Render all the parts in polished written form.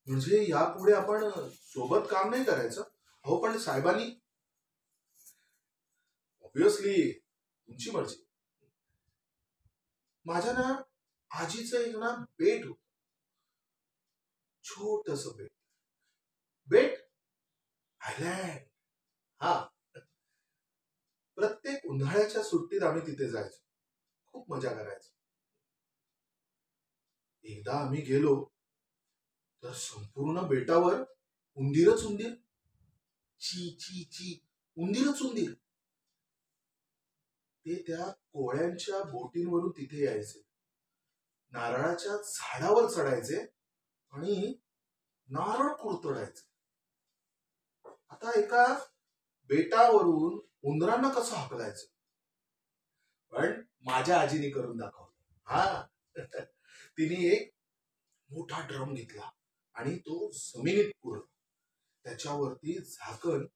म्हणजे यापुढे आपण सोबत काम नाही करायचं. अहो पण साहेबांनी ऑब्विसली तुमची मर्जी. माझ्या ना आजीचं एक ना बेट होत, छोटस बेट. बेट आयलँड. हा, प्रत्येक उन्हाळ्याच्या सुट्टीत आम्ही तिथे जायचो, खूप मजा करायचो. एकदा आम्ही गेलो तर संपूर्ण बेटावर उंदीरच उंदीर. ची ची ची, उंदीरच उंदीर. ते त्या कोळ्यांच्या बोटींवरून तिथे यायचे, नारळाच्या झाडावर चढायचे आणि नारळ कुरतडायचे. आता एका बेटावरून उंदरांना कसं हाकलायचं, पण माझ्या आजीने करून दाखवलं. हा, तिने एक मोठा ड्रम घेतला आणि तो जमिनीत पुरला. त्याच्यावरती झाकण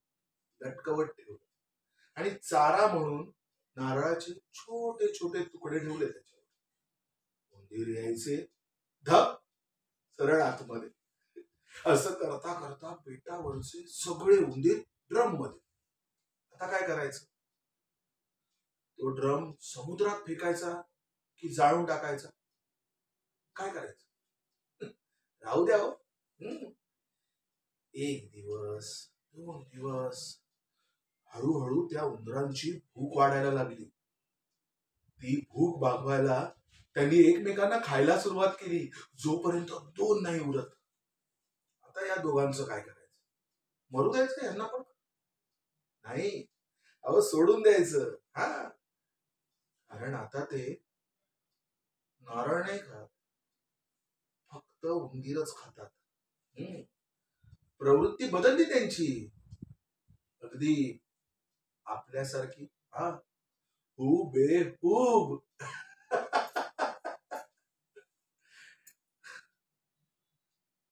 लटकवत ठेवलं आणि चारा म्हणून नारळाचे छोटे छोटे तुकडे ठेवले त्याच्यावर. उंदीर यायचे, धप, सरळ आतमध्ये. असं करता करता बेटावरचे सगळे उंदीर ड्रम मध्ये. आता काय करायचं? तो ड्रम समुद्रात फेकायचा की जाळून टाकायचा? काय करायचं? राहू द्या हो. एक दिवस, दोन दिवस, हळूहळू त्या उंदरांची भूक वाढायला लागली. ती भूक भागवायला त्यांनी एकमेकांना खायला सुरुवात केली, जोपर्यंत दोन नाही उरत. आता या दोघांचं काय करायचं? मरू द्यायचं का यांना पण? नाही, अहो सोडून द्यायचं. हा, कारण आता ते नारळ नाही खात, फक्त उंदीरच खातात. प्रवृत्ती बदलली त्यांची, अगदी आपल्यासारखी. हा, हुबेहूब.